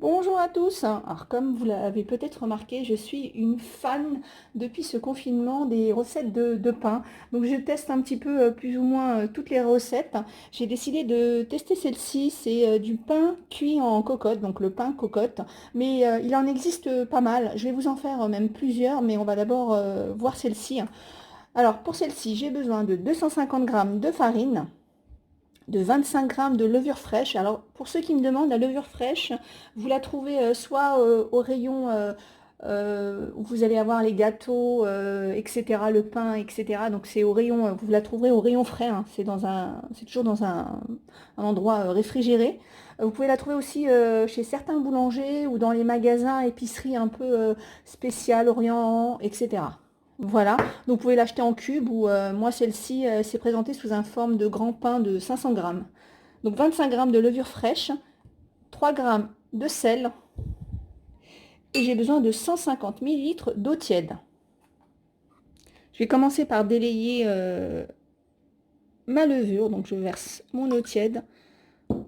Bonjour à tous. Alors comme vous l'avez peut-être remarqué, je suis une fan depuis ce confinement des recettes de pain. Donc je teste un petit peu plus ou moins toutes les recettes. J'ai décidé de tester celle-ci. C'est du pain cuit en cocotte, donc le pain cocotte. Mais il en existe pas mal. Je vais vous en faire même plusieurs, mais on va d'abord voir celle-ci. Alors pour celle-ci, j'ai besoin de 250 grammes de farine, de 25 grammes de levure fraîche. Alors pour ceux qui me demandent, la levure fraîche, vous la trouvez soit au rayon où vous allez avoir les gâteaux, etc., le pain, etc. Donc c'est au rayon, vous la trouverez au rayon frais, hein. C'est toujours dans un endroit réfrigéré. Vous pouvez la trouver aussi chez certains boulangers ou dans les magasins épiceries un peu spéciales, Orient, etc. Voilà, donc vous pouvez l'acheter en cube ou moi celle-ci s'est présentée sous une forme de grand pain de 500 grammes. Donc 25 grammes de levure fraîche, 3 grammes de sel et j'ai besoin de 150 millilitres d'eau tiède. Je vais commencer par délayer ma levure, donc je verse mon eau tiède,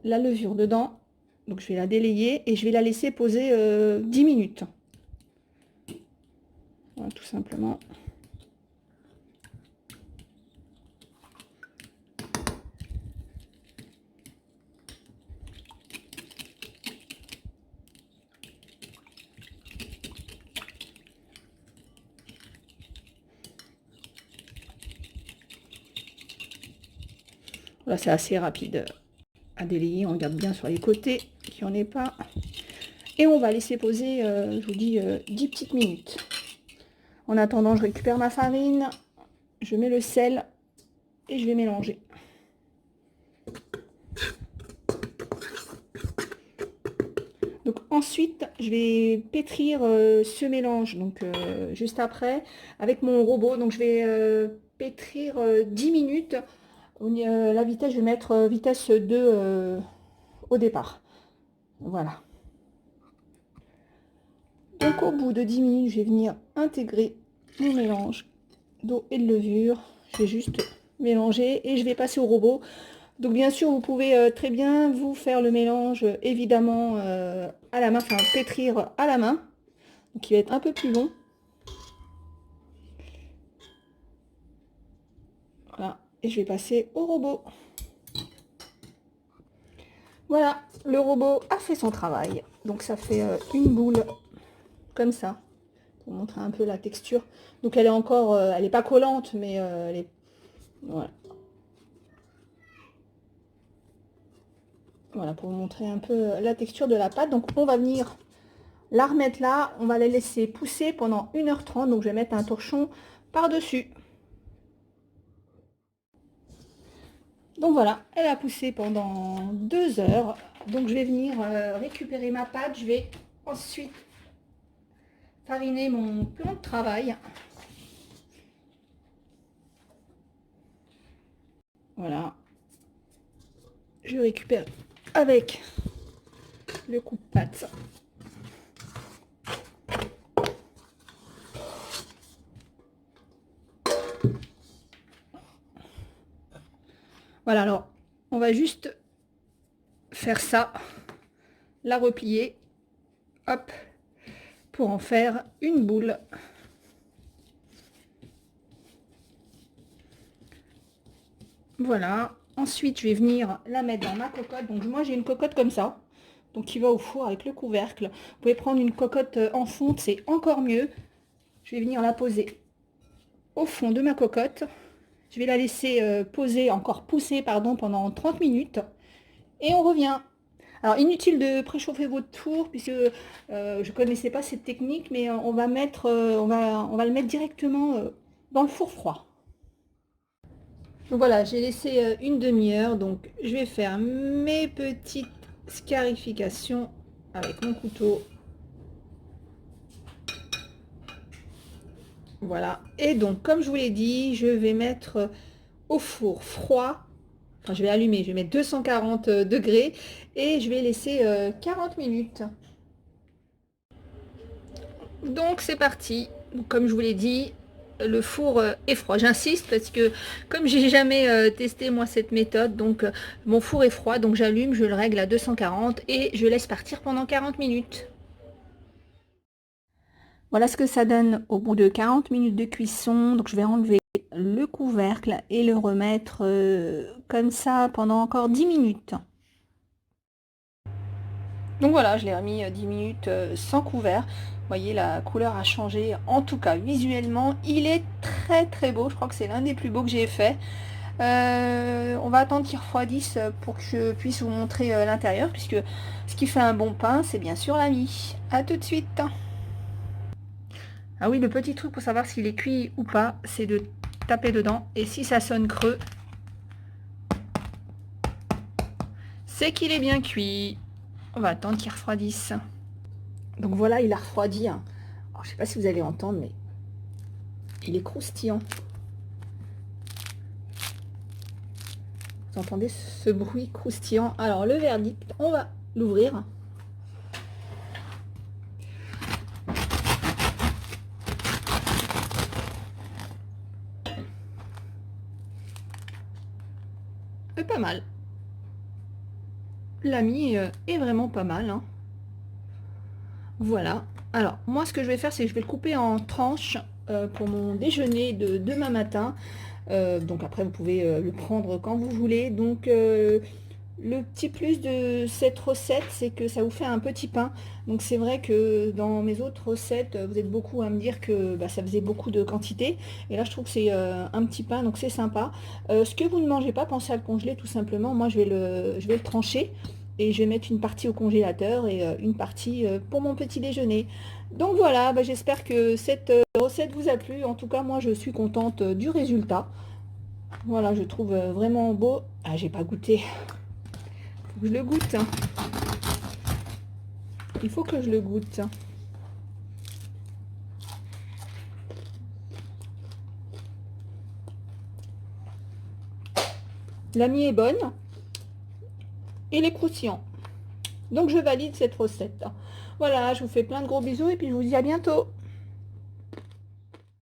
la levure dedans, donc je vais la délayer et je vais la laisser poser 10 minutes. Voilà, tout simplement. Là, c'est assez rapide à délayer. On regarde bien sur les côtés qu'il n'y en ait pas. Et on va laisser poser, je vous dis, 10 petites minutes. En attendant, je récupère ma farine, je mets le sel et je vais mélanger. Donc ensuite, je vais pétrir ce mélange, donc juste après, avec mon robot. Donc je vais pétrir 10 minutes. La vitesse, je vais mettre vitesse 2 au départ. Voilà. Donc au bout de 10 minutes, je vais venir intégrer mon mélange d'eau et de levure. Je vais juste mélanger et je vais passer au robot. Donc bien sûr, vous pouvez très bien vous faire le mélange évidemment à la main, enfin pétrir à la main, donc il va être un peu plus long. Voilà, et je vais passer au robot. Voilà, le robot a fait son travail. Donc ça fait une boule comme ça, pour montrer un peu la texture. Donc elle est encore, elle n'est pas collante, mais elle est... Voilà. Voilà, pour vous montrer un peu la texture de la pâte. Donc on va venir la remettre là, on va la laisser pousser pendant 1h30. Donc je vais mettre un torchon par-dessus. Donc voilà, elle a poussé pendant 2 heures. Donc je vais venir récupérer ma pâte. Je vais ensuite fariner mon plan de travail. Voilà. Je récupère avec le coupe-pâte. Voilà, alors on va juste faire ça, la replier, hop, pour en faire une boule. Voilà. Ensuite, je vais venir la mettre dans ma cocotte. Donc moi, j'ai une cocotte comme ça, donc qui va au four avec le couvercle. Vous pouvez prendre une cocotte en fonte, c'est encore mieux. Je vais venir la poser au fond de ma cocotte. Je vais la laisser poser, encore pousser, pardon, pendant 30 minutes. Et on revient. Alors, inutile de préchauffer votre four, puisque je ne connaissais pas cette technique, mais on va le mettre directement dans le four froid. Donc voilà, j'ai laissé une demi-heure, donc je vais faire mes petites scarifications avec mon couteau. Voilà, et donc comme je vous l'ai dit, je vais mettre au four froid, enfin je vais allumer, je vais mettre 240 degrés et je vais laisser 40 minutes. Donc c'est parti, donc, comme je vous l'ai dit, le four est froid. J'insiste parce que comme j'ai jamais testé moi cette méthode, donc mon four est froid, donc j'allume, je le règle à 240 et je laisse partir pendant 40 minutes. Voilà ce que ça donne au bout de 40 minutes de cuisson. Donc je vais enlever le couvercle et le remettre comme ça pendant encore 10 minutes. Donc voilà, je l'ai remis 10 minutes sans couvert. Vous voyez, la couleur a changé. En tout cas, visuellement, il est très beau. Je crois que c'est l'un des plus beaux que j'ai fait. On va attendre qu'il refroidisse pour que je puisse vous montrer l'intérieur, puisque ce qui fait un bon pain, c'est bien sûr la mie. A tout de suite. Ah oui, le petit truc pour savoir s'il est cuit ou pas, c'est de taper dedans. Et si ça sonne creux, c'est qu'il est bien cuit. On va attendre qu'il refroidisse. Donc voilà, il a refroidi. Alors, je sais pas si vous allez entendre, mais il est croustillant. Vous entendez ce bruit croustillant? Alors le verdict, on va l'ouvrir. Pas mal. La mie est vraiment pas mal, hein. Voilà. Alors moi ce que je vais faire, c'est que je vais le couper en tranches pour mon déjeuner de demain matin. Donc après vous pouvez le prendre quand vous voulez. Donc le petit plus de cette recette, c'est que ça vous fait un petit pain. Donc c'est vrai que dans mes autres recettes, vous êtes beaucoup à me dire que ça faisait beaucoup de quantité. Et là, je trouve que c'est un petit pain, donc c'est sympa. Ce que vous ne mangez pas, pensez à le congeler tout simplement. Moi, je vais le trancher et je vais mettre une partie au congélateur et une partie pour mon petit déjeuner. Donc voilà, j'espère que cette recette vous a plu. En tout cas, moi, je suis contente du résultat. Voilà, je trouve vraiment beau. Ah, j'ai pas goûté. Je le goûte. Il faut que je le goûte. La mie est bonne. Il est croustillant. Donc je valide cette recette. Voilà, je vous fais plein de gros bisous et puis je vous dis à bientôt.